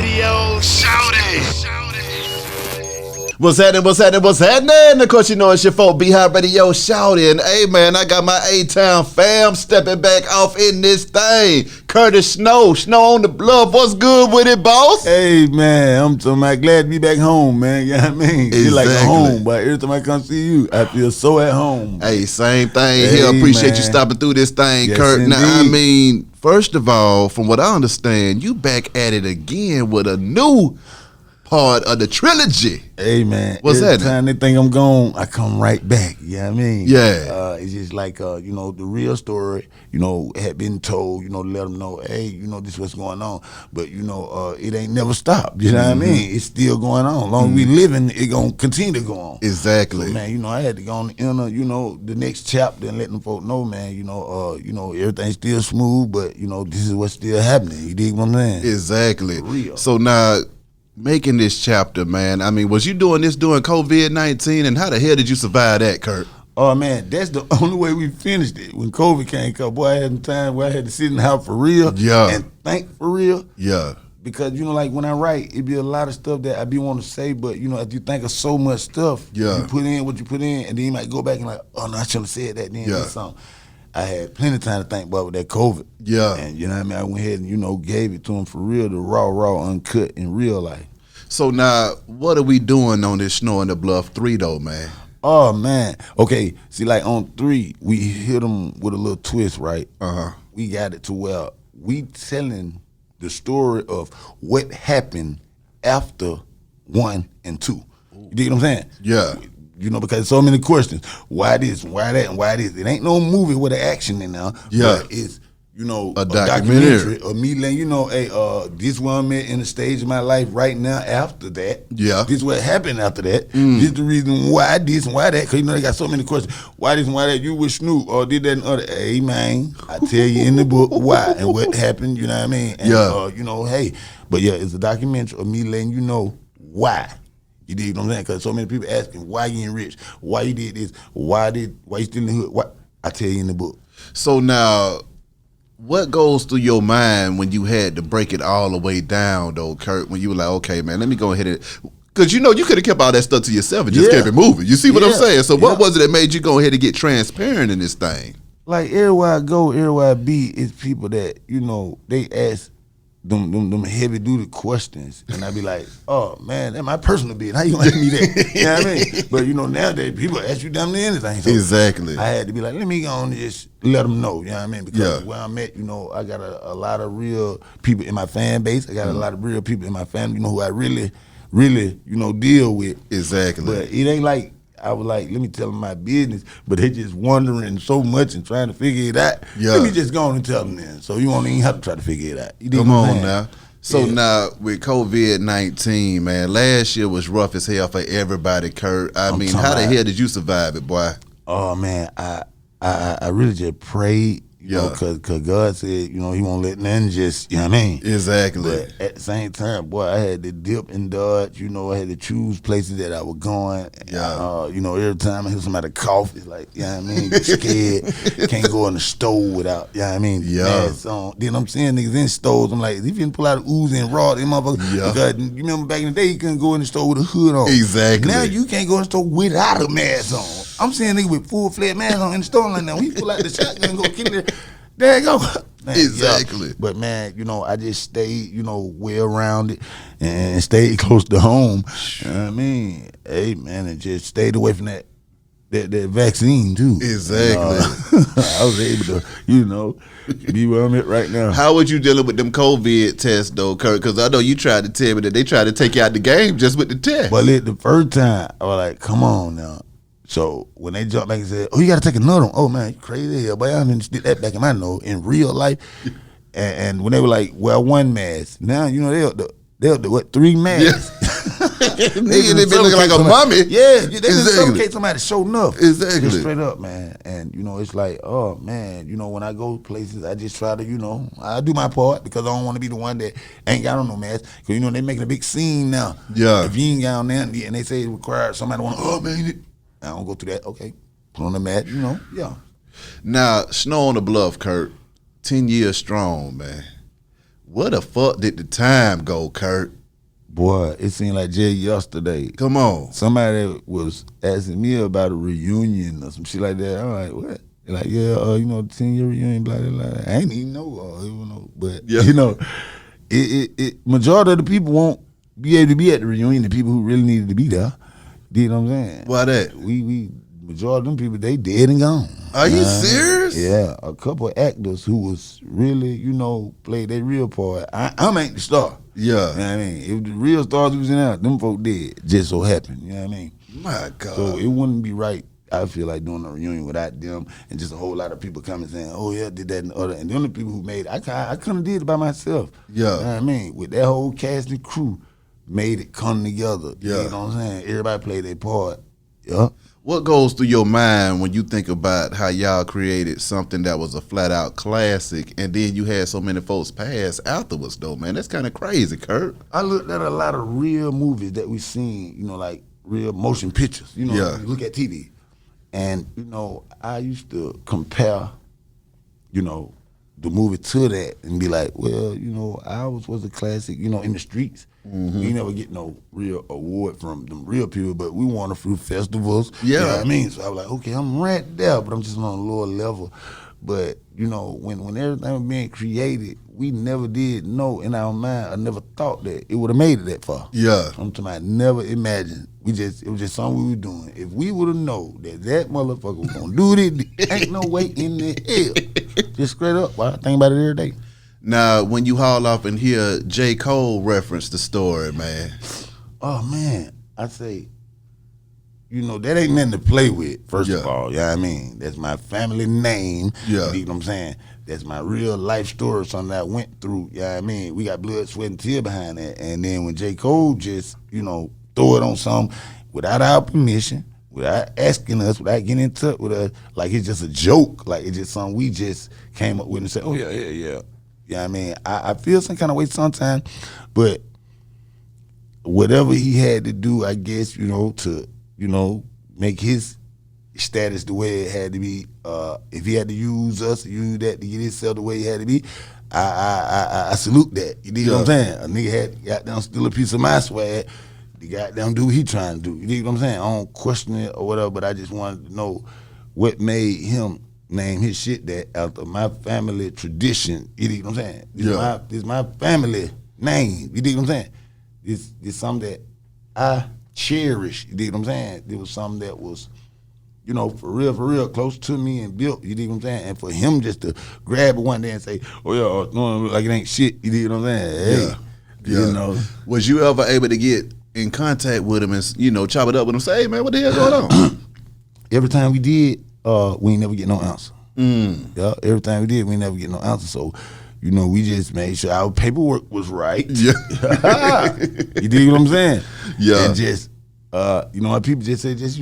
radio. Shout it. What's happening? Of course, you know it's your folk, B-Hop Radio shouting. Hey, man, I got my A-Town fam stepping back off in this thing. Curtis Snow on the bluff. What's good with it, boss? Hey, man, I'm so glad to be back home, man. You know what I mean? Exactly. You're like a home, but every time I come see you, I feel so at home. Hey, same thing here. Appreciate you stopping through this thing, Yes, Kurt. indeed. Now, I mean, first of all, from what I understand, you back at it again with a new part of the trilogy. Hey, man. What's every that? time they think I'm gone, I come right back. You know what I mean? Yeah. It's just like, the real story, had been told, to let them know, hey, this is what's going on. But, it ain't never stopped. You know what I mean? It's still going on. As long as we living, it going to continue to go on. Exactly. So, man, I had to go on the inner, the next chapter and let them folk know, man, everything's still smooth, but, this is what's still happening. You dig what I'm saying? Exactly. For real. So now, making this chapter, man, I mean, was you doing this during COVID-19, and how the hell did you survive that, Kurt? Oh, man, that's the only way we finished it. When COVID came, boy, I had some time where I had to sit in the house for real and think for real. Yeah. Because, like when I write, it be a lot of stuff that I be wanting to say, but, if you think of so much stuff, you put in what you put in, and then you might go back and like, oh, no, I shouldn't have said that then. Or something. I had plenty of time to think about with that COVID. Yeah. And, you know what I mean? I went ahead and, gave it to him for real, the raw, uncut in real life. So now, what are we doing on this Snow on the Bluff 3, though, man? Oh, man. Okay, see, like on 3, we hit them with a little twist, right? We got it to where we telling the story of what happened after 1 and 2. You dig what I'm saying? Yeah. Because so many questions. Why this, why that, and why this? It ain't no movie with the action in there. Yeah. But it's, a documentary of me letting you know, hey, this one I'm at in the stage of my life right now after that. Yeah. This is what happened after that. This is the reason why this and why that. Because, they got so many questions. Why this and why that? You with Snoop or did that and other. Hey, man, I tell you in the book why and what happened, you know what I mean? And, hey, but yeah, it's a documentary of me letting you know why. You dig what I'm saying? Because so many people asking, why you enriched? Why you did this? Why you still in the hood? Why? I tell you in the book. So now, what goes through your mind when you had to break it all the way down, though, Kurt, when you were like, okay, man, let me go ahead and... Because, you could have kept all that stuff to yourself and just kept it moving. You see what I'm saying? So what was it that made you go ahead and get transparent in this thing? Like, everywhere I go, everywhere I be, it's people that, they ask them heavy duty questions, and I be like, oh man, that's my personal business. How you ask me that? You know what I mean? But nowadays people ask you damn near anything. So exactly. I had to be like, let me go on and just let them know. You know what I mean? Because where I'm at, I got a lot of real people in my fan base. I got a lot of real people in my family, who I really, deal with. Exactly. But it ain't like I was like, let me tell them my business, but they just wondering so much and trying to figure it out. Let me just go on and tell them then. So you won't even have to try to figure it out. Come on now. So now with COVID-19, man, last year was rough as hell for everybody, Kurt. I mean, how the hell did you survive it, boy? Oh man, I really just prayed. Because God said, He won't let nothing just, you know what I mean? Exactly. But at the same time, boy, I had to dip and dodge. I had to choose places that I was going. Every time I hear somebody cough, it's like, you know what I mean? You're scared. Can't go in the store without, you know what I mean? Masks on. Then I'm seeing niggas in stores. I'm like, if you can pull out a Uzi and raw, them motherfuckers. Because you remember back in the day, you couldn't go in the store with a hood on. Exactly. Now you can't go in the store without a mask on. I'm seeing niggas with full-fledged masks on in the store like that. When you pull out the shotgun and go kill it, there you go. Man, exactly. But man, I just stayed, well rounded and stayed close to home. You know what I mean? Hey man, and just stayed away from that vaccine too. Exactly. I was able to, be where I'm at right now. How was you dealing with them COVID tests though, Kurt? Because I know you tried to tell me that they tried to take you out the game just with the test. But the first time, I was like, come on now. So when they jumped back and said, oh, you got to take another one. Oh, man, you crazy hell. Boy, I didn't stick that back in my nose in real life. And when they were like, well, one mask. Now, they'll do what, 3 masks? They been looking like a mummy. Yeah, they been suffocate somebody show enough. Exactly. Just straight up, man. And, it's like, oh, man, when I go places, I just try to, I do my part because I don't want to be the one that ain't got on no mask. Because, they making a big scene now. Yeah. If you ain't got on there and they say it requires somebody to want to, oh, man, I don't go through that. Okay, put on the mat, Now, Snow on the Bluff, Kurt, 10 years strong, man. Where the fuck did the time go, Kurt? Boy, it seemed like just yesterday. Come on. Somebody was asking me about a reunion or some shit like that. I'm like, what? They're like, yeah, the 10-year reunion, blah, blah, blah. I ain't even know, but, majority of the people won't be able to be at the reunion, the people who really needed to be there. You know what I'm saying? Why that? Majority of them people, they dead and gone. Are you serious? Yeah, a couple of actors who was really, played their real part. I'm ain't the star. Yeah. You know what I mean? If the real stars was in there, them folk dead. Just so happened. You know what I mean? My God. So it wouldn't be right, I feel like, doing a reunion without them and just a whole lot of people coming saying, oh yeah, did that and the other. And the only people who made it, I couldn't have did it by myself. Yeah. You know what I mean? With that whole cast and crew, made it come together. Yeah. You know what I'm saying? Everybody played their part. Yeah. What goes through your mind when you think about how y'all created something that was a flat out classic and then you had so many folks pass afterwards though, man? That's kind of crazy, Kurt. I looked at a lot of real movies that we seen, like real motion pictures. You look at TV. And, I used to compare, the movie to that and be like, well, ours was a classic, in the streets. Mm-hmm. We never get no real award from them real people, but we won a few festivals. Yeah. You know what I mean? So I was like, okay, I'm right there, but I'm just on a lower level. But, when everything was being created, we never did know in our mind, I never thought that it would have made it that far. Yeah. I'm talking about never imagined. It was just something we were doing. If we would have known that motherfucker was going to do this, ain't no way in the hell. Just straight up, I think about it every day. Now, when you haul off and hear J. Cole reference the story, man. Oh, man. I say, that ain't nothing to play with, first of all. You know what I mean? That's my family name. Yeah. You know what I'm saying? That's my real life story, something that I went through. You know what I mean? We got blood, sweat, and tear behind that. And then when J. Cole just, throw it on something without our permission, without asking us, without getting in touch with us, like it's just a joke. Like it's just something we just came up with and said, oh, yeah. You know what I mean? I feel some kind of way sometimes, but whatever he had to do, I guess, to, make his status the way it had to be, if he had to use us, use that to get himself the way he had to be, I salute that. You know what I'm saying? A nigga had goddamn steal a piece of my swag, the goddamn do what he trying to do. You know what I'm saying? I don't question it or whatever, but I just wanted to know what made him name his shit that after my family tradition. You know what I'm saying? This is my family name. You know what I'm saying? This something that I cherish. You know what I'm saying? It was something that was, for real, close to me and built. You know what I'm saying? And for him just to grab it one day and say, oh yeah, no, like it ain't shit. You know what I'm saying? Hey, Was you ever able to get in contact with him and chop it up with him? Say, hey man, what the hell going on? Every time we did, we ain't never get no answer. Yeah, every time we did, we ain't never get no answer. So, we just made sure our paperwork was right. Yeah. You dig what I'm saying? Yeah. And just, people just say, just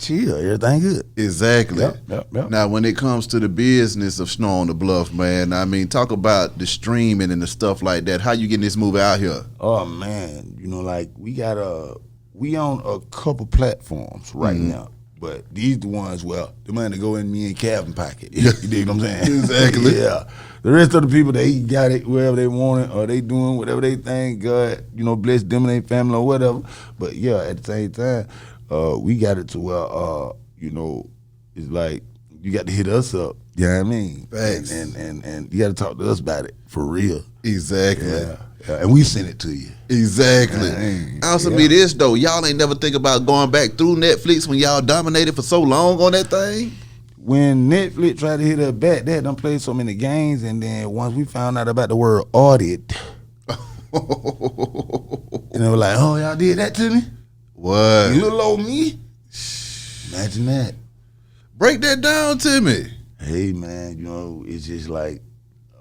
chill, everything good. Exactly. Yep. Now, when it comes to the business of Snow on the Bluff, man, I mean, talk about the streaming and the stuff like that. How you getting this movie out here? Oh man, we on a couple platforms right now. But these the ones, the money go in me and Calvin pocket. You dig what I'm saying? Exactly. Yeah. The rest of the people, they got it wherever they want it, or they doing whatever they think. God, bless them and their family or whatever. But yeah, at the same time, we got it to where, it's like you got to hit us up. You know what I mean? Thanks. And you got to talk to us about it for real. Exactly. Yeah. And we send it to you. Exactly. Answer me this though, y'all ain't never think about going back through Netflix when y'all dominated for so long on that thing? When Netflix tried to hit us back, they had done played so many games, and then once we found out about the word audit, and they were like, oh, y'all did that to me? What? You little old me? Imagine that. Break that down to me. Hey man, it's just like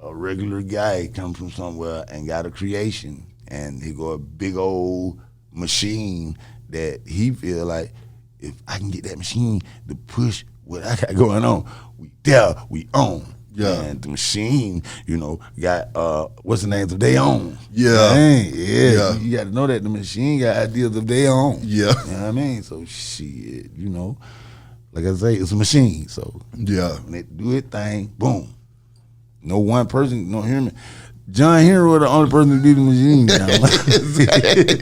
a regular guy comes from somewhere and got a creation, and he got a big old machine that he feel like if I can get that machine to push what I got going on, we own. Yeah. And the machine, got what's the names of their own. Yeah. Yeah. You got to know that the machine got ideas of their own. Yeah. You know what I mean? So shit, like I say, it's a machine. So yeah, when they do it thing, boom. No one person, no human. John Henry was the only person to beat the machine gun.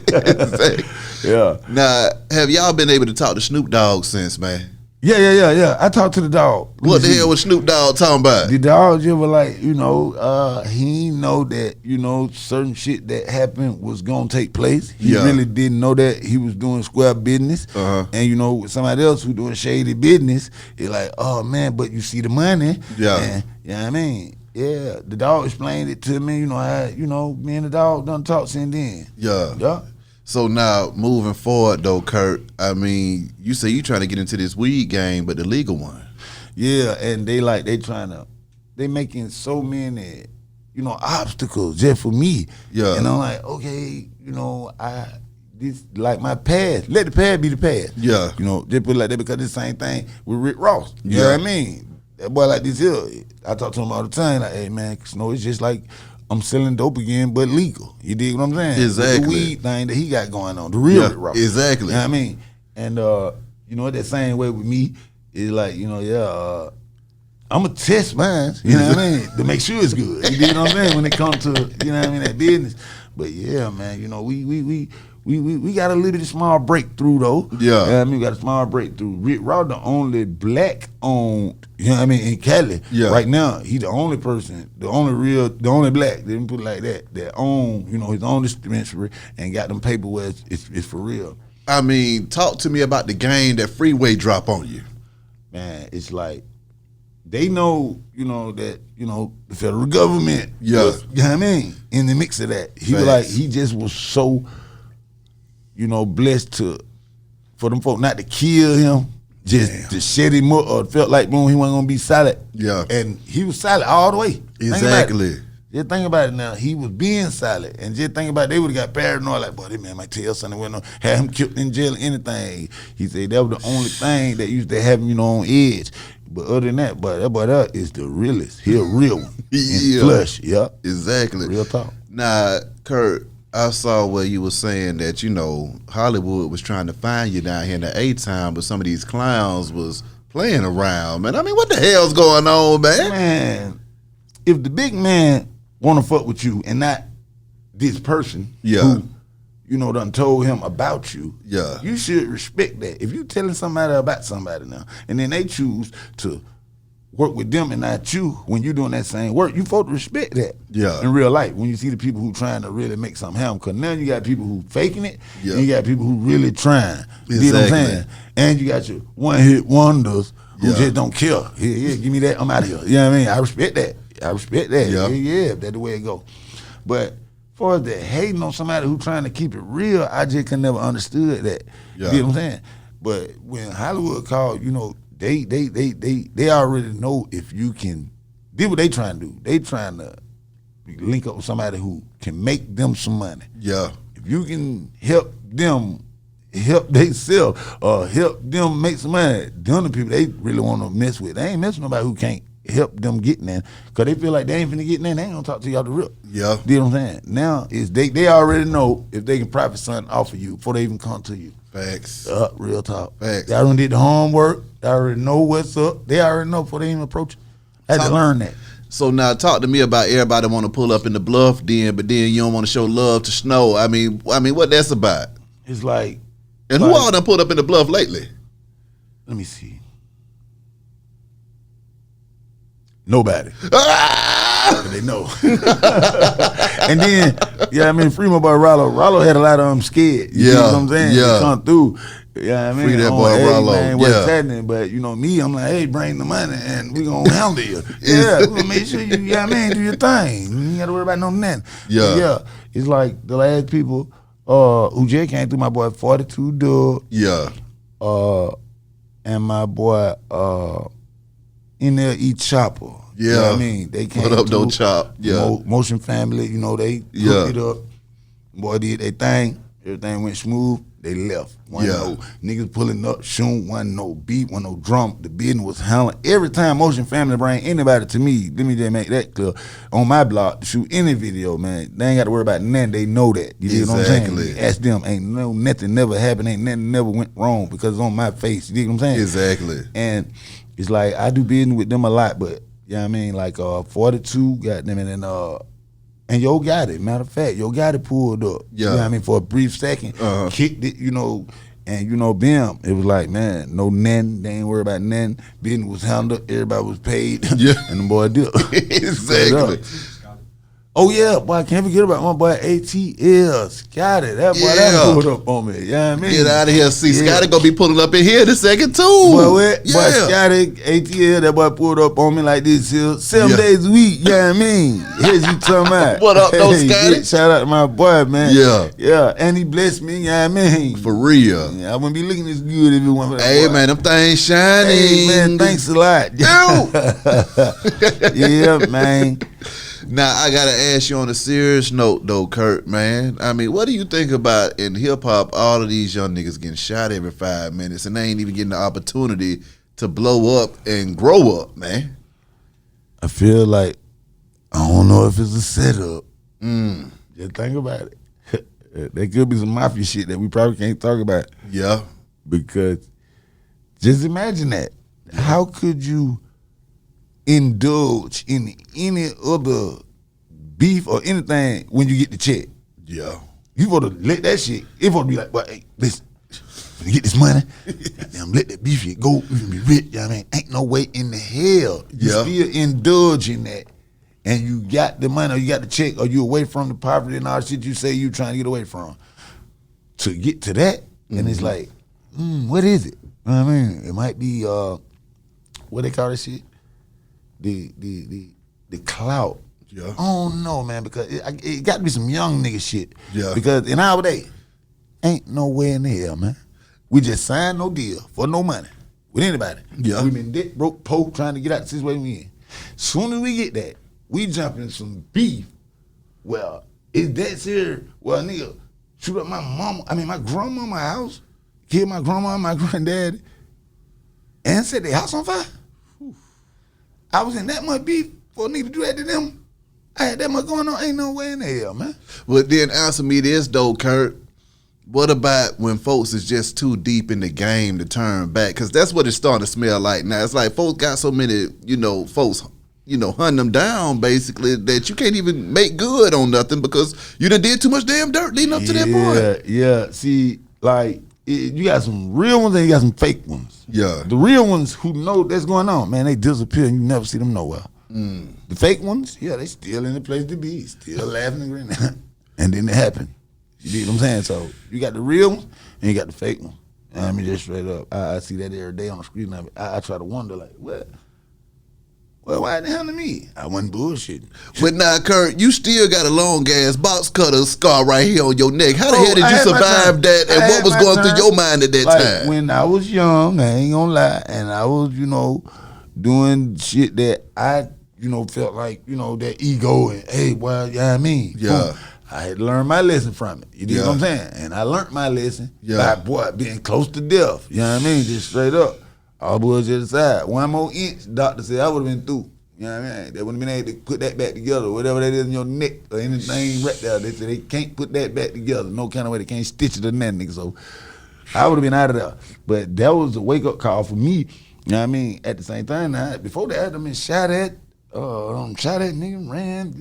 Exactly. Yeah. Now, have y'all been able to talk to Snoop Dogg since, man? Yeah. I talked to the dog. What the hell was Snoop Dogg talking about? The dog just was like, he know that, certain shit that happened was gonna take place. He really didn't know that he was doing square business. And with somebody else who doing shady business, it's like, oh man, but you see the money. Yeah. And, you know what I mean? Yeah. The dog explained it to me, me and the dog done talk since then. Yeah. Yeah. So now, moving forward though, Kurt, I mean, you say you trying to get into this weed game, but the legal one. Yeah, and they making so many, obstacles just for me. Yeah. And I'm like, okay, this like my past. Let the past be the past. Yeah. Just put it like that because it's the same thing with Rick Ross. You know what I mean? That boy like this here, I talk to him all the time, like, hey man, it's just like I'm selling dope again, but legal. You dig what I'm saying? Exactly. The weed thing that he got going on, the real Rick Ross. Exactly. You know what I mean? And that same way with me is like, I'm gonna test mine, you know what I mean, to make sure it's good. You dig what I'm saying? When it comes to, that business. But yeah, man, we got a little bit of small breakthrough though. Yeah. We got a small breakthrough. Rick Ross, the only black owned, in Cali. Yeah. Right now, he the only person, the only black, they didn't put it like that own, his own dispensary and got them paper where it's for real. I mean, talk to me about the game that Freeway drop on you. Man, it's like they know, that, the federal government was, you know what I mean, in the mix of that. He was like, he just was so, blessed for them folk not to kill him, just to shut him up, or felt like, boom, he wasn't gonna be solid. Yeah. And he was solid all the way. Exactly. Just think about it now. He was being solid. And just think about it, they would have got paranoid, like, boy, this man might tell something, have him killed in jail or anything. He said that was the only thing that used to have him, on edge. But other than that, but that boy that is the realest. He a real one. Yeah. Flush, yep. Exactly. Real talk. Now, Kurt, I saw where you were saying that, Hollywood was trying to find you down here in the A-Town, but some of these clowns was playing around, man. I mean, what the hell's going on, man? Man, if the big man want to fuck with you and not this person who, done told him about you, you should respect that. If you telling somebody about somebody now, and then they choose to work with them and not you when you doing that same work, you supposed to respect that in real life when you see the people who trying to really make something happen. Because now you got people who faking it, and you got people who really trying. You know what I'm saying? And you got your one-hit wonders who just don't care. Here, give me that, I'm out of here. You know what I mean? I respect that. Yeah, that's the way it go. But as far as the hating on somebody who trying to keep it real, I just can never understood that. You know what I'm saying? But when Hollywood called, they already know if you can do what they trying to do. They trying to link up with somebody who can make them some money. Yeah. If you can help them help themselves or help them make some money, the other people they really want to mess with. They ain't messing with nobody who can't help them getting in, because they feel like they ain't finna get in, they ain't gonna talk to y'all the real. Yeah. You know what I'm saying? Now is they already know if they can profit something off of you before they even come to you. Facts. Real talk. Facts. They already did the homework. They already know what's up. They already know before they even approach you. I had to learn that. So now talk to me about everybody want to pull up in the Bluff then, but then you don't want to show love to Snow. I mean what that's about? It's like, and who all done pulled up in the Bluff lately? Let me see. Nobody. They know. And then, Freeway boy Rollo had a lot of them scared. You know what I'm saying? Yeah. They come through. Free that boy Rollo. Man, what's happening? But me, I'm like, hey, bring the money and we gonna handle you. We gonna make sure you, do your thing. You ain't gotta worry about nothing. Yeah. It's like the last people who just came through, my boy 42 Dub. Yeah. And my boy in there eat Chopper. Yeah. You know what I mean? They came What up, through. though, Chop? Yeah. Motion family, they hooked it up. Boy did their thing. Everything went smooth. They left. One no niggas pulling up, shooting, one no beat, one no drum. The business was handling. Every time Motion family bring anybody to me, let me just make that clear, on my block to shoot any video, man, they ain't got to worry about nothing. They know that. You know what I'm saying? Ask them. Ain't nothing never happened. Ain't nothing never went wrong because it's on my face. You know what I'm saying? Exactly. And it's like I do business with them a lot, but you know what I mean? Like 42 got them, and And Yo got it. Matter of fact, Yo got it pulled up. Yeah. You know what I mean? For a brief second, kicked it, and Bim, it was like, man, no nothing. They ain't worried about nothing. Business was handled. Everybody was paid. Yeah. And the boy did. Exactly. Oh yeah, boy, I can't forget about my boy ATL. Scotty, that boy that pulled up on me. You know what I mean? Get out of here. See, Scotty gonna be pulling up in here in a second too. Boy, what? Boy, Scotty, ATL, that boy pulled up on me like this here 7 days a week. You know what I mean? Here's you talking about. What up, though, Scotty? Yeah, shout out to my boy, man. Yeah. Yeah, and he blessed me, you know what I mean? For real. Yeah, I wouldn't be looking this good if it wasn't for that Hey boy. man, them things shining. Hey man, thanks a lot. Yeah, man. Now I gotta ask you on a serious note though, Kurt, man. I mean, what do you think about in hip hop all of these young niggas getting shot every 5 minutes and they ain't even getting the opportunity to blow up and grow up, man? I feel like I don't know if it's a setup. Just think about it. There could be some mafia shit that we probably can't talk about. Yeah. Because just imagine that. How could you indulge in any other beef or anything when you get the check? Yeah. You supposed to let that shit. It supposed to be like, well, hey, listen, when you get this money, goddamn, let that beef shit go. You can be rich. You know what I mean? Ain't no way in the hell you still indulge in that. And you got the money or you got the check or you away from the poverty and all the shit you say you trying to get away from. To get to that, and it's like, what is it? You know what I mean? It might be, what they call this shit? The clout. Yeah. I don't know, man, because it got to be some young nigga shit. Yeah. Because in our day, ain't no way in the hell, man. We just signed no deal for no money with anybody. Yeah. We been debt broke, poor, trying to get out the situation we in. Soon as we get that, we jump in some beef. Well, is that serious? Well, nigga, shoot up my grandmama's house, kill my grandma and my granddad, and set their house on fire. I was in that much beef for a nigga to do that to them. I had that much going on. Ain't no way in the hell, man. Well, then answer me this though, Kurt. What about when folks is just too deep in the game to turn back? Because that's what it's starting to smell like now. It's like folks got so many, folks, hunting them down basically that you can't even make good on nothing because you done did too much damn dirt leading up to that point. Yeah. See, like, you got some real ones and you got some fake ones. Yeah. The real ones who know that's going on, man, they disappear and you never see them nowhere. The fake ones, yeah, they still in the place to be, still laughing and grinning. And then it happened. You dig what I'm saying? So you got the real ones and you got the fake ones. I mean, just straight up. I see that every day on the screen. I try to wonder, like, what? Well, why the hell to me? I wasn't bullshitting. But now, Kurt, you still got a long ass box cutter scar right here on your neck. How the hell did you survive that? And what was going through your mind at that time? When I was young, I ain't gonna lie, and I was, doing shit that I, felt like, that ego and hey, well, you know what I mean? Yeah. Boom. I had to learn my lesson from it. You know what I'm saying? And I learned my lesson by being close to death. You know what I mean? Just straight up. All bullshit aside. 1 more inch, doctor said I would have been through. You know what I mean? They wouldn't have been able to put that back together. Whatever that is in your neck or anything right there, they said they can't put that back together. No kind of way. They can't stitch it or nothing, nigga. So I would have been out of there. But that was a wake-up call for me. You know what I mean? At the same time, now, before that, I been shot at, nigga, ran,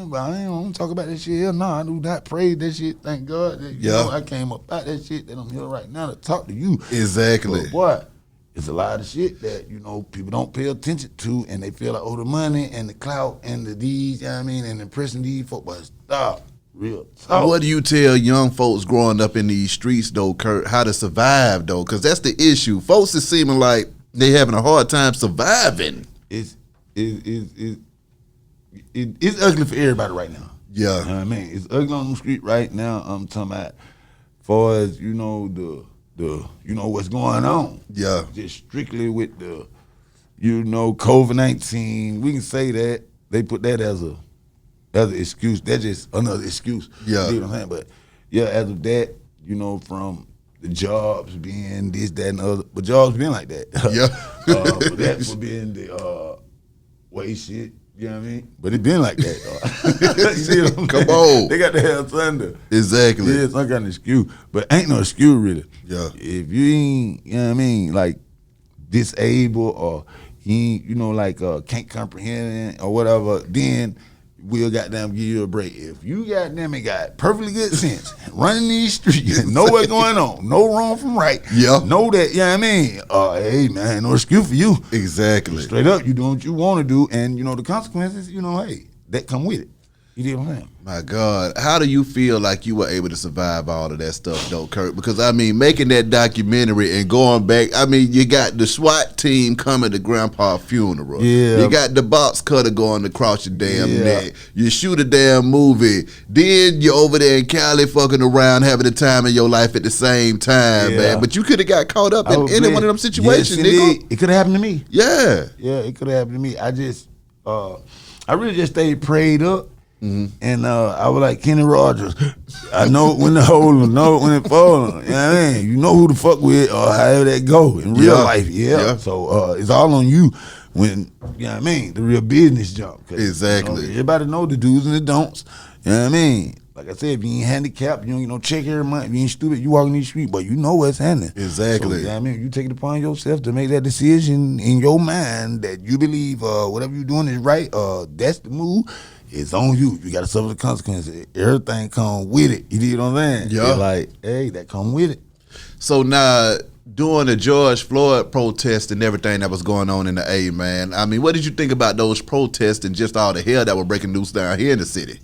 but I ain't gonna talk about that shit. Hell no, I do not praise that shit. Thank God that, I came up out that shit that I'm here right now to talk to you. Exactly. But boy, it's a lot of shit that, people don't pay attention to and they feel like, the money and the clout and the deeds, you know what I mean, and impressing these folks, but stop. Real talk. What do you tell young folks growing up in these streets, though, Kurt, how to survive, though? Because that's the issue. Folks is seeming like they having a hard time surviving. It's ugly for everybody right now. Yeah. You know what I mean? It's ugly on the street right now. I'm talking about far as, the what's going on. Yeah. Just strictly with the, COVID-19. We can say that. They put that as an excuse. That's just another excuse. Yeah. You know what I'm saying? But yeah, as of that, from the jobs being this, that, and other, but jobs being like that. Yeah. But that for being the way shit. You know what I mean? But it been like that. You see what I'm Come saying? on. They got the hell thunder. Exactly. Yeah, some kind of excuse. But ain't no excuse really. Yeah. If you ain't, you know what I mean, like disabled or you ain't, can't comprehend or whatever, then we'll goddamn give you a break. If you goddamn it got perfectly good sense, running these streets, know what's going on, know wrong from right, know that, you know what I mean? Hey, man, no excuse for you. Exactly. Straight up, you doing what you want to do, and, you know, the consequences, you know, hey, that come with it. You know what I'm saying? My God, how do you feel like you were able to survive all of that stuff, though, Kurt? Because, I mean, making that documentary and going back, I mean, you got the SWAT team coming to Grandpa's funeral. Yeah. You got the box cutter going across your damn neck. You shoot a damn movie. Then you're over there in Cali fucking around having the time of your life at the same time, man. But you could have got caught up in any one of them situations, nigga. It could have happened to me. Yeah. Yeah, it could have happened to me. I just, I really just stayed prayed up. And I was like Kenny Rogers. I know when to hold them, know when it fall. You know what I mean? You know who to fuck with or however that go in real life. Yeah. So it's all on you when, you know what I mean, the real business jump. Exactly. You know, everybody know the do's and the don'ts. You know what I mean? Like I said, if you ain't handicapped, you don't get no check every month. If you ain't stupid, you walking these streets, but you know what's happening. Exactly. So, you know what I mean? You take it upon yourself to make that decision in your mind that you believe whatever you're doing is right, that's the move. It's on you. You got to suffer the consequences. Everything come with it. You know what I'm saying? Yeah. It's like, hey, that come with it. So now, during the George Floyd protest and everything that was going on in the A, man, I mean, what did you think about those protests and just all the hell that were breaking loose down here in the city?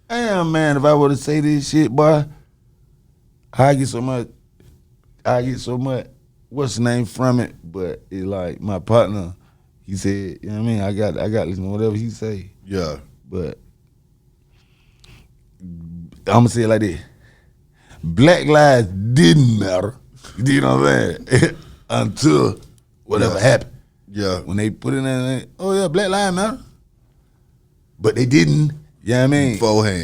Damn, man, if I were to say this shit, boy, I get so much, what's the name from it? But it's like my partner, he said, you know what I mean? I got to listen to whatever he say. Yeah. But I'm going to say it like this. Black lives didn't matter. You know what I'm saying? Until whatever happened. Yeah. When they put it in there, oh yeah, black lives matter. But they didn't. You know what I mean? Beforehand.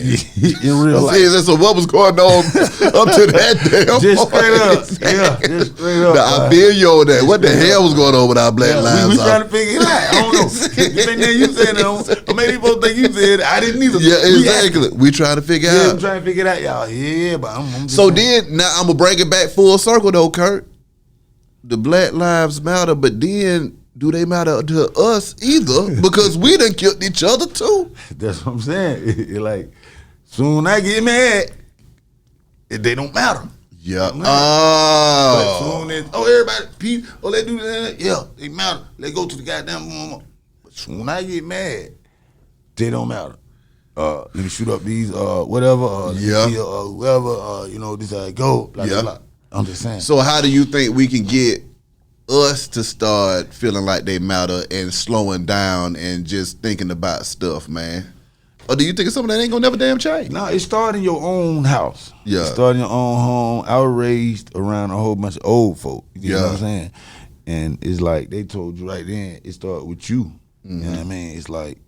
In real life. So what was going on up to that damn Just straight up. point? Just straight up. I feel you on that. What the hell was going on with our black lives? We trying to figure it out. I don't know. You think that you said it, or maybe people think you said it. I didn't either. Yeah, exactly. We trying to figure out. I'm trying to figure it out, y'all. Yeah, but I'm just So saying. then, now I'm going to bring it back full circle though, Kurt. The Black Lives Matter, but then do they matter to us either? Because we done killed each other too. That's what I'm saying. It's like, soon I get mad, they don't matter. Yeah. But soon as, everybody, peace, they do that, yeah, they matter. They go to the goddamn mama. But soon I get mad, they don't matter. Let me shoot up these, whatever, whoever, you know, this how it go, blah, blah, blah. I'm just saying. So how do you think we can get us to start feeling like they matter and slowing down and just thinking about stuff, man? Or do you think it's something that ain't gonna never damn change? No, it started in your own house. Yeah. It started in your own home. I was raised around a whole bunch of old folk. You know what I'm saying? And it's like they told you right then, it started with you. You know what I mean? It's like,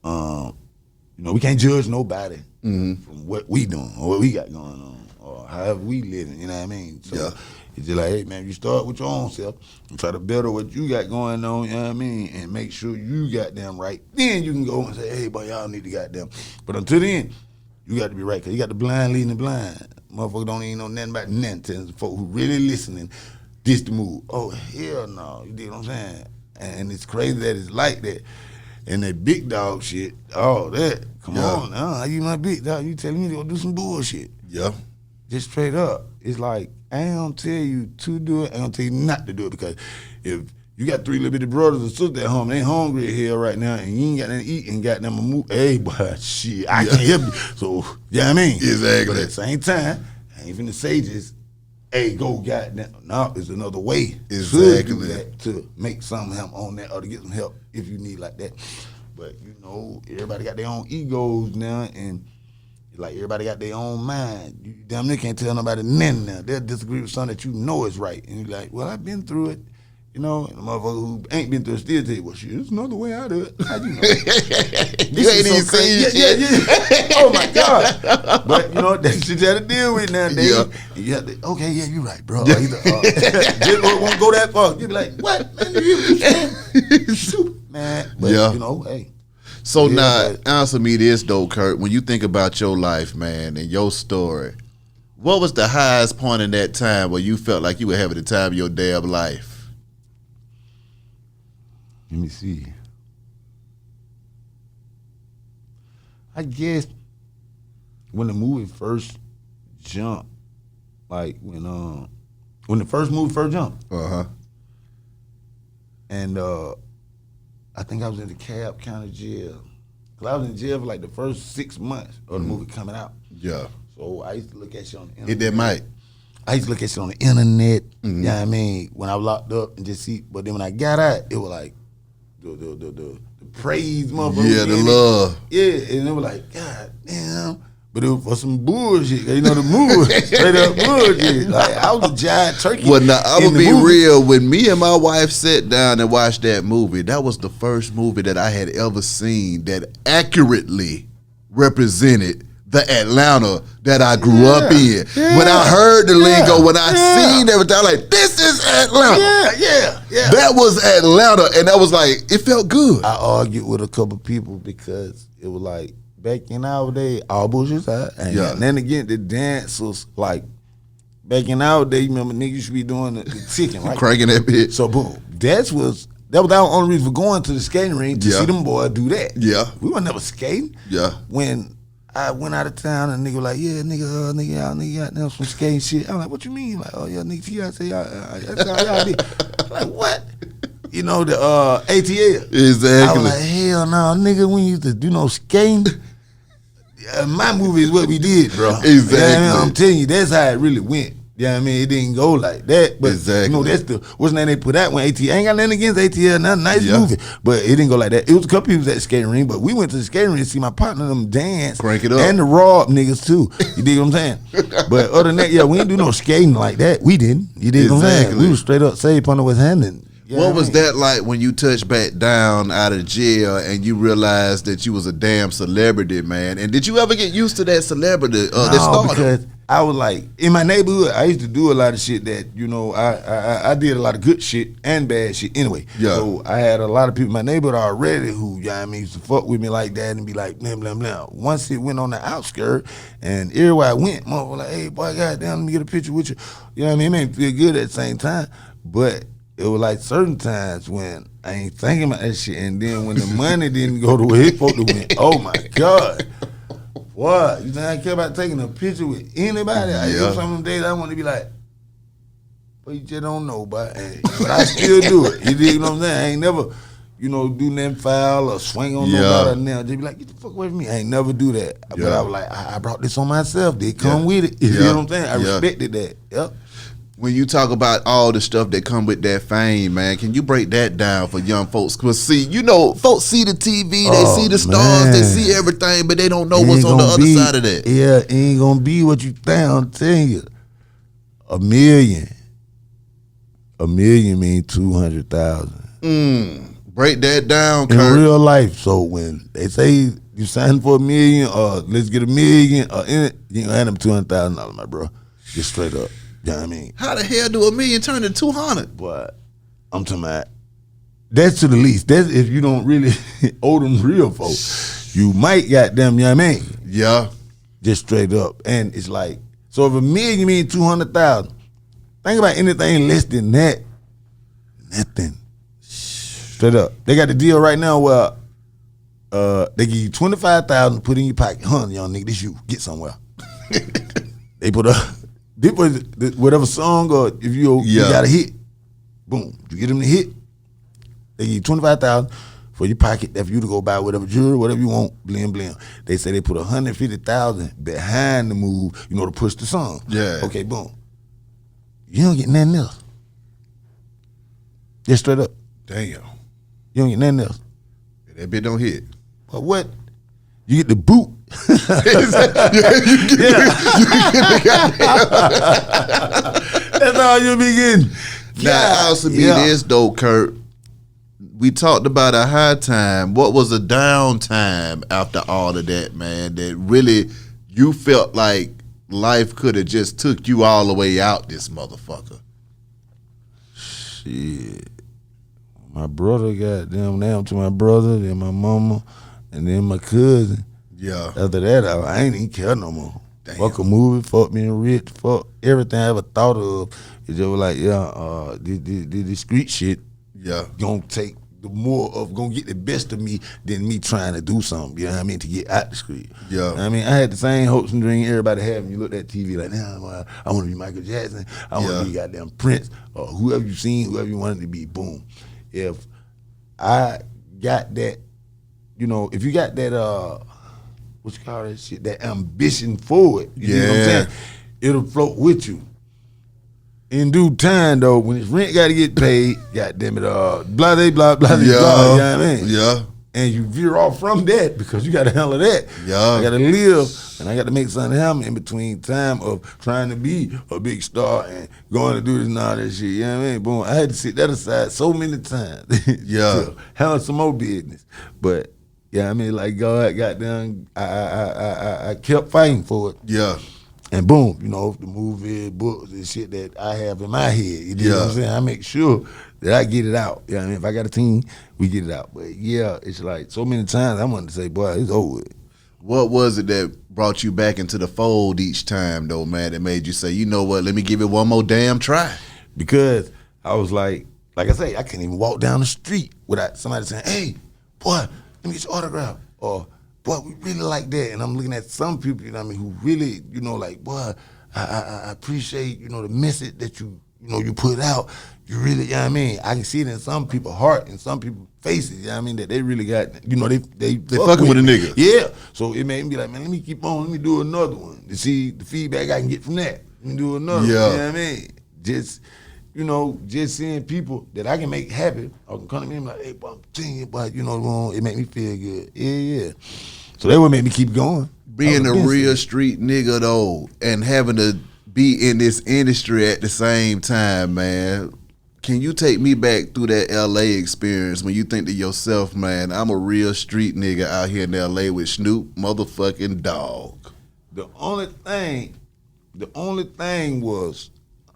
you know, we can't judge nobody from what we doing or what we got going on or however we living, you know what I mean? So it's just like, hey man, you start with your own self and try to better what you got going on, you know what I mean? And make sure you got them right. Then you can go and say, hey, boy, y'all need to got them. But until then, you got to be right, because you got the blind leading the blind. Motherfucker don't even know nothing about nothing. Telling the folk who really listening, this the move. Oh, hell no, you dig what I'm saying? And it's crazy that it's like that. And that big dog shit, all that, come on now, how you my big dog? You telling me to go do some bullshit. Yeah. Just straight up. It's like, I ain't gonna tell you to do it, I ain't gonna tell you not to do it, because if you got 3 little bitty brothers and sisters at home, they hungry as hell right now, and you ain't got nothing to eat and got them to move, hey, boy, shit, I can't help you. So, you know what I mean? Exactly. But at the same time, I ain't finna say just, hey, go goddamn. No, there's another way to do that, to make something happen on that, or to get some help if you need like that. But, you know, everybody got their own egos now, and like everybody got their own mind. You damn near can't tell nobody nothing now. They'll disagree with something that you know is right. And you're like, well, I've been through it. You know, and the motherfucker who ain't been through it still tell you, well, shit, there's another way I do it. How you know? You ain't even seen shit. Yeah. Oh, my God. But, you know, that's shit you have to deal with nowadays. Yeah. And you have to, okay, yeah, you're right, bro. Just won't go that far. You be like, what? Man, you shoot, man. But, you know, hey. So now, answer me this though, Kurt. When you think about your life, man, and your story, what was the highest point in that time where you felt like you were having the time of your damn life? Let me see. I guess when the movie first jumped, like when the first movie first jumped, and I think I was in the Cab County jail. Cause I was in jail for like the first 6 months of the movie coming out. Yeah. So I used to look at shit on the internet. Hit that mic. I used to look at shit on the internet. You know what I mean? When I was locked up and just see. But then when I got out, it was like the praise, motherfucker. Yeah, the love. Yeah, and it was like, God damn. But it was for some bullshit. You know, the movie, straight up bullshit. Like, I was a giant turkey. Well, now, I'm going to be real. When me and my wife sat down and watched that movie, that was the first movie that I had ever seen that accurately represented the Atlanta that I grew up in. Yeah. When I heard the lingo, when I seen everything, I was like, this is Atlanta. Yeah. That was Atlanta. And that was like, it felt good. I argued with a couple people because it was like, back in our day, all bullshit aside, and then again, the dance was like, back in our day, you remember niggas used to be doing the ticking, right? Cranking that bitch. So boom, that was our only reason for going to the skating ring to see them boys do that. Yeah. We were never skating. Yeah. When I went out of town and nigga was like, yeah, nigga out there some skating shit. I'm like, what you mean? Like, oh yeah, nigga, you say that's how y'all be. Like, what? You know, the ATL. Exactly. I was like, hell no, nigga, we used to do no skating. My movie is what we did, bro. Exactly. You know, I'm telling you, that's how it really went. You know what I mean? It didn't go like that. But exactly. You know, that's what's the name they put out when ATL. I ain't got nothing against ATL, nothing, nice movie. But it didn't go like that. It was a couple people at the skating ring, but we went to the skating ring to see my partner them dance. Crank it up. And the Rob niggas too. You dig what I'm saying? But other than that, we didn't do no skating like that. We didn't. You dig what I'm saying? We was straight up saved on the West Hampton. What was that like when you touched back down out of jail and you realized that you was a damn celebrity, man? And did you ever get used to that celebrity? No, because I was like, in my neighborhood, I used to do a lot of shit that, you know, I did a lot of good shit and bad shit anyway. Yeah. So I had a lot of people in my neighborhood already who, used to fuck with me like that and be like, blah, blah, blah. Once it went on the outskirts and everywhere I went, motherfucker was like, hey, boy, goddamn, let me get a picture with you. You know what I mean? It made me feel good at the same time. But it was like certain times when I ain't thinking about that shit, and then when the money didn't go the way it supposed to went, oh my God. What? You know, I care about taking a picture with anybody. Some of them days I want to be like, but you just don't know, but I still do it. You dig what I'm saying? I ain't never, do nothing foul or swing on nobody now. Just be like, get the fuck away from me. I ain't never do that. But I was like, I brought this on myself. They come with it. You know what I'm saying? I respected that. Yep. When you talk about all the stuff that come with that fame, man, can you break that down for young folks? Because see, folks see the TV, they see the stars, they see everything, but they don't know what's on the other side of that. Yeah, it ain't gonna be what you think. I'm telling you, $1 million. $1 million means 200,000. Break that down, Kurt. In real life. So when they say you sign for $1 million, or let's get $1 million, you gonna hand them $200,000, my bro. Just straight up. You know what I mean? How the hell do $1 million turn to 200? But I'm talking about that's to the least. That's if you don't really owe them real folks. You might goddamn, you know what I mean? Yeah. Just straight up. And it's like, so if $1 million means 200,000, think about anything less than that. Nothing. Straight up. They got the deal right now where they give you 25,000 to put in your pocket. Young nigga, this you. Get somewhere. They put whatever song, or if you got a hit, boom, you get them the hit, they give you 25,000 for your pocket, that for you to go buy whatever jewelry, whatever you want, bling bling. They say they put 150,000 behind the move, to push the song. Yeah. Okay, boom. You don't get nothing else. Just straight up. Damn. You don't get nothing else. That bit don't hit. But what? You get the boot. That's all you be getting. Now, I also be this though, Kurt. We talked about a high time. What was a down time after all of that, man? That really you felt like life could have just took you all the way out this motherfucker. Shit. My brother got them down to my brother, then my mama, and then my cousin. Yeah. After that, I ain't even care no more. Damn. Fuck a movie, fuck being rich, fuck everything I ever thought of. It just was like, the street shit. Yeah. Gonna take the more of gonna get the best of me than me trying to do something, you know what I mean, to get out the street. Yeah. I mean, I had the same hopes and dreams everybody had when you looked at TV like, nah, I want to be Michael Jackson, I want to be goddamn Prince, or whoever you seen, whoever you wanted to be, boom. If I got that, you know, if you got that, what you call that shit, that ambition for it, you know what I'm saying? It'll float with you. In due time, though, when his rent got to get paid, goddamn it, blah, blah, blah, blah, you know what I mean? Yeah. And you veer off from that because you got to handle that. Yeah. I got to live, and I got to make something happen in between time of trying to be a big star and going to do this and all that shit, you know what I mean? Boom, I had to sit that aside so many times to handle some more business. But, yeah, I mean, like God got down, I kept fighting for it. Yeah. And boom, you know, the movie, books, and shit that I have in my head. You know what I'm saying? I make sure that I get it out. You know what I mean? If I got a team, we get it out. But yeah, it's like so many times I wanted to say, boy, it's over with. What was it that brought you back into the fold each time, though, man, that made you say, you know what, let me give it one more damn try? Because I was like I say, I can't even walk down the street without somebody saying, hey, boy, let me get your autograph. Or, boy, we really like that. And I'm looking at some people, you know what I mean, who really, you know, like, boy, I appreciate, you know, the message that you put out. You really, you know what I mean? I can see it in some people's heart and some people's faces, you know what I mean, that they really got, you know, they fucking with a nigga. Yeah. So it made me be like, man, let me keep on, let me do another one to see the feedback I can get from that. Let me do another one, you know what I mean? Just, you know, just seeing people that I can make happy, or can come to me and be like, hey, boy, I'm telling you, but you know, it make me feel good. Yeah. So that would make me keep going. Being a real street nigga, though, and having to be in this industry at the same time, man, can you take me back through that L.A. experience when you think to yourself, man, I'm a real street nigga out here in L.A. with Snoop motherfucking Dogg? The only thing was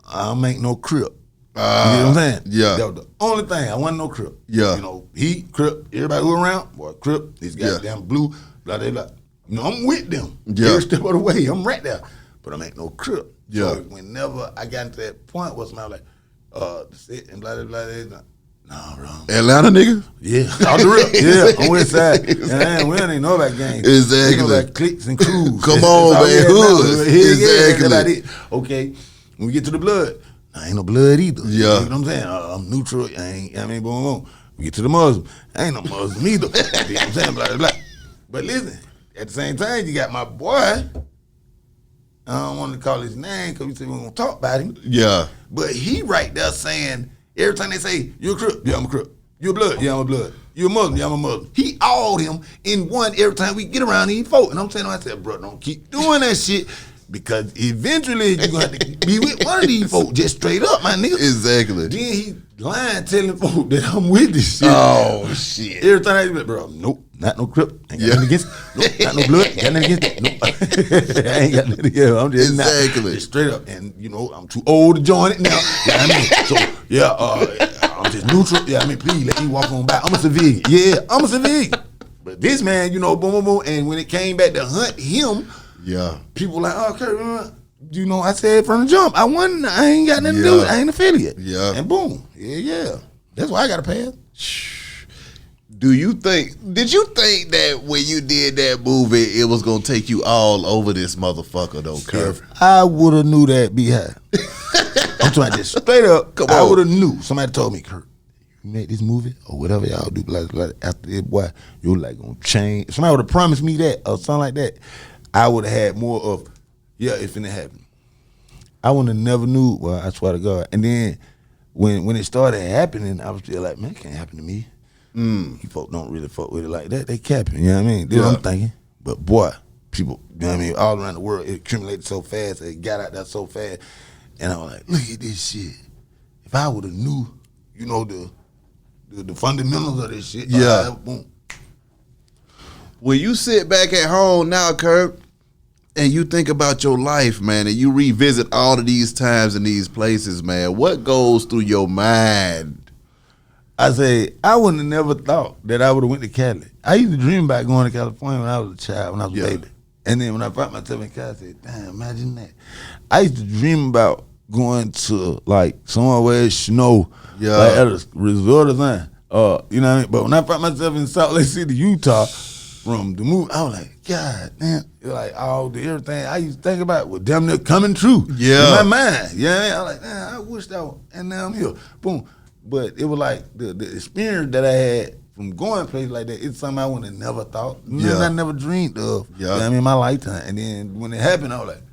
I don't make no crip. You know what I'm saying? Yeah. That was the only thing. I wasn't no crip. Yeah. You know, he, crip, everybody who around, boy, crip, this goddamn blue, blah, blah, blah. You know, I'm with them. Yeah. Every step of the way, I'm right there. But I ain't no crip. Yeah. So whenever I got to that point where somebody like, the sit and blah, blah, blah, blah. Nah, bro. Atlanta nigga? Yeah. Out the rip. Yeah, on west side. And we don't even know about gangs. Exactly. We know about cliques and crews. Come on, man. Hood. Exactly. That's about it. Okay. When we get to the blood, I ain't no blood either. Yeah. You know what I'm saying? I'm neutral. I mean, boom, boom. We get to the Muslim. I ain't no Muslim either. You know what I'm saying? Blah, blah, blah. But listen, at the same time, you got my boy. I don't want to call his name because we said we're going to talk about him. Yeah. But he right there saying, every time they say, you a crip? Yeah, I'm a crip. You a blood? Yeah, I'm a blood. You a Muslim? Yeah, I'm a Muslim. He all them in one every time we get around these folk. And I'm saying, I said, bro, don't keep doing that shit. Because eventually you're going to have to be with one of these folk just straight up, my nigga. Exactly. Then he lying telling folk that I'm with this shit. Oh, shit. Every time I be like, bro, nope, not no crip. Ain't got nothing against it. Nope, not no blood. Got nothing against it. Nope. I ain't got nothing against it. I'm just exactly. Just straight up. And, you know, I'm too old to join it now. You know what I mean? So, yeah, I'm just neutral. Yeah, I mean, please let me walk on by. I'm a civilian. Yeah, I'm a civilian. But this man, you know, boom, boom, boom. And when it came back to hunt him, yeah, people like, oh, okay, you know, I said from the jump, I ain't got nothing to do with it. I ain't affiliate. Yeah. And boom. Yeah. That's why I got a pass. Did you think that when you did that movie, it was going to take you all over this motherfucker, though, Kurt? If I would have knew that, behind. I'm trying to just straight up, come I on. would have knew. Somebody told me, Kurt, you make this movie or whatever y'all do, blah, blah, after this, boy, you're like going to change. Somebody would have promised me that or something like that. I would have had more of, yeah, it finna happen. I would have never knew, well, I swear to God. And then when it started happening, I was still like, man, it can't happen to me. You folk don't really fuck with it like that. They capping, you know what I mean? That's what I'm thinking. But boy, people, you know what I mean, all around the world, it accumulated so fast, it got out there so fast. And I was like, look at this shit. If I would have knew, you know, the fundamentals of this shit, boom. When you sit back at home now, Kurt, and you think about your life, man, and you revisit all of these times and these places, man, what goes through your mind? I say, I wouldn't have never thought that I would have went to Cali. I used to dream about going to California when I was a child, when I was a baby. And then when I found myself in Cali, I said, damn, imagine that. I used to dream about going to, like, somewhere where it's snow, like at a resort or something. You know what I mean? But when I found myself in Salt Lake City, Utah, from the movie, I was like, God damn, like all the everything I used to think about was damn near coming true. Yeah. In my mind. You know what I mean? I was like, man, I wish that was, and now I'm here. Boom. But it was like the experience that I had from going places like that, it's something I would have never thought. Nothing I never dreamed of. Yeah. You know what I mean, in my lifetime. And then when it happened, I was like,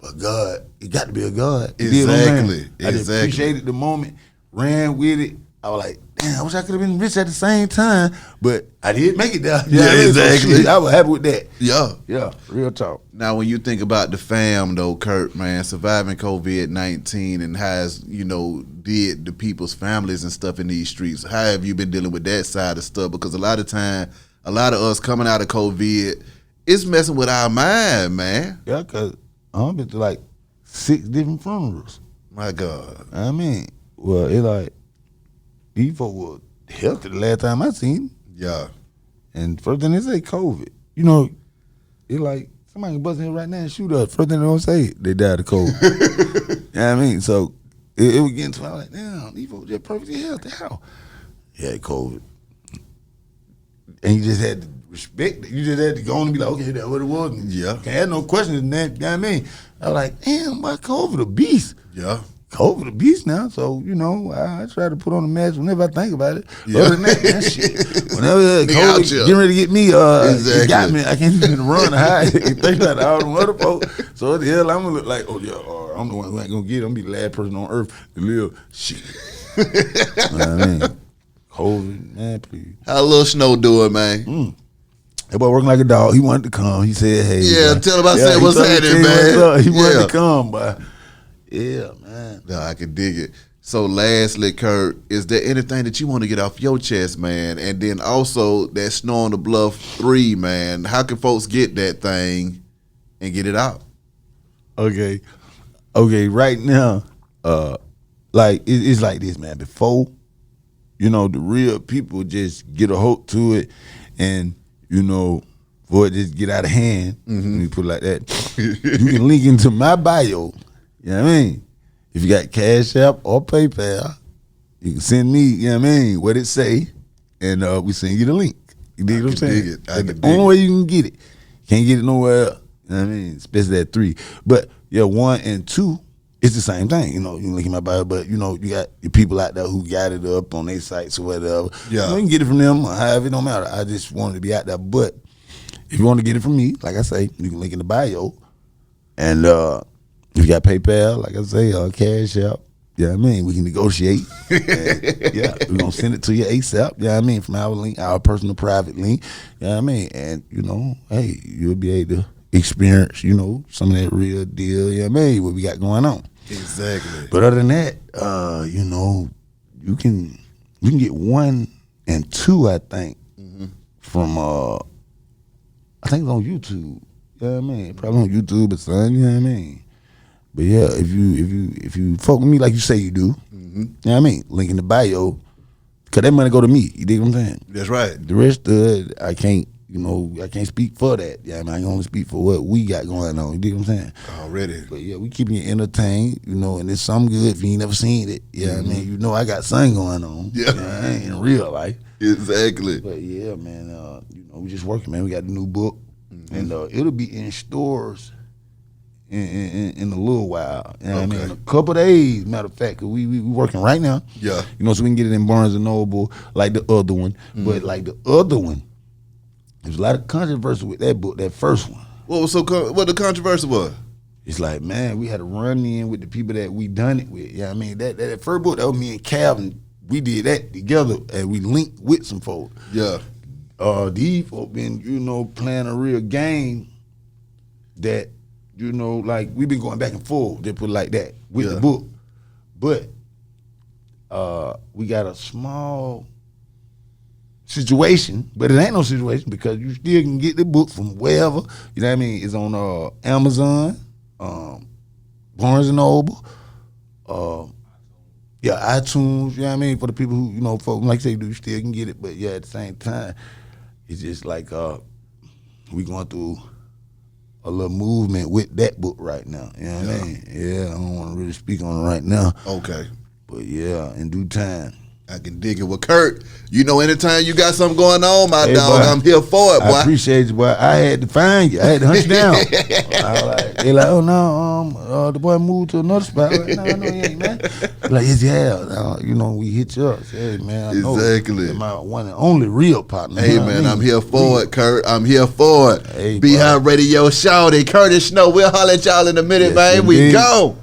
but God, it got to be a God. Exactly. I just appreciated the moment, ran with it. I was like, damn, I wish I could have been rich at the same time, but I did make it there. Yeah, exactly. So shit, I was happy with that. Yeah. Yeah, real talk. Now, when you think about the fam, though, Kurt, man, surviving COVID-19 and how it's, did the people's families and stuff in these streets, how have you been dealing with that side of stuff? Because a lot of time, a lot of us coming out of COVID, it's messing with our mind, man. Yeah, because I've been to like 6 different funerals. My God. I mean, well, it like, these folks were healthy the last time I seen them. Yeah. And first thing they say, COVID. It like, somebody can bust in right now and shoot us. First thing they don't say, they died of COVID. You know what I mean? So, it was getting to, I was like, damn, these folks just perfectly healthy. How? He had COVID. And you just had to respect it. You just had to go on and be like, okay, that's what it was. And Yeah. Can't have no questions in that. You know what I mean? I was like, damn, why COVID a beast? Yeah. COVID a beast now, so I try to put on a mask whenever I think about it. Yeah. Other than that shit, whenever Nigga out COVID here. getting ready to get me, Exactly. it got me. I can't even run or hide. You think about all them other folks. So what the hell I'm gonna look like? Oh yeah, I'm the one who ain't gonna get it. I'm gonna be the last person on earth to live. Shit. You know what I mean? COVID, man, please. How Lil Snow doing, man? That boy working like a dog. He wanted to come. He said, "Hey, Yeah, man." tell him I said what's he told me happening, to tell you man. what's up. He wanted Yeah. to come, but yeah, man. No, I can dig it. So lastly, Kurt, is there anything that you want to get off your chest, man? And then also that Snow on the Bluff 3, man. How can folks get that thing and get it out? Okay, right now, like it's like this, man. Before, the real people just get a hold to it, and for it just get out of hand. Let me put it like that. You can link into my bio. You know what I mean? If you got Cash App or PayPal, you can send me. You know what I mean? What it say, and we send you the link. You dig what I'm saying? dig it. I That's can the dig only it. way you can get it. Can't get it nowhere else. You know what I mean? Especially that 3. But 1 and 2, it's the same thing. You can link in my bio, but you got your people out there who got it up on their sites or whatever. Yeah. You can get it from them or however, it don't matter. I just wanted to be out there. But if you want to get it from me, like I say, you can link in the bio. And if you got PayPal, like I say, Cash App, you know what I mean? We can negotiate. And, yeah, we're going to send it to you ASAP, you know what I mean? From our link, our personal private link, you know what I mean? And, hey, you'll be able to experience, some of that real deal, you know what I mean? What we got going on. Exactly. But other than that, you can get 1 and 2, I think, from I think it's on YouTube. You know what I mean? Probably on YouTube or something, you know what I mean? But yeah, if you fuck with me like you say you do, you know what I mean? Link in the bio, cause that money go to me. You dig what I'm saying? That's right. The rest of it, I can't speak for that. Yeah, I mean, I can only speak for what we got going on. You dig what I'm saying? Already. But yeah, we keeping you entertained, and it's something good if you ain't never seen it. Yeah, I mean, I got something going on. Yeah. In real life. Exactly. But yeah, man, we just working, man. We got the new book, and it'll be in stores in a little while. You know what I mean? In a couple days, matter of fact, 'cause we working right now. Yeah. So we can get it in Barnes and Noble like the other one. But like the other one, there's a lot of controversy with that book, that first one. What the controversy was? It's like, man, we had to run in with the people that we done it with. Yeah, I mean, that first book, that was me and Calvin. We did that together, and we linked with some folks. Yeah. These folks been, playing a real game that, like we've been going back and forth, they put it like that, with the book. But we got a small situation, but it ain't no situation because you still can get the book from wherever. You know what I mean? It's on Amazon, Barnes and Noble, iTunes. You know what I mean? For the people who folks like say you still can get it, but yeah, at the same time, it's just like we going through a little movement with that book right now. You know what I mean? Yeah, I don't want to really speak on it right now. Okay. But yeah, in due time. I can dig it. Well, Kurt, you know, anytime you got something going on, my Hey, dog, boy, I'm here for it, boy. I appreciate you, boy. I had to find you. I had to hunt you down. I was like, they like, oh no, the boy moved to another spot. Like, no, he ain't, man. Like, yes, yeah. You know, we hit you up. Say, hey, man, I know Exactly. you're my one and only real partner. Hey, You know what man, I I'm mean? here for it, Kurt. I'm here for it. Hey, Be boy. High Radio Shawty, Curtis Snow. We'll holler at y'all in a minute, Yes, man. We indeed. go.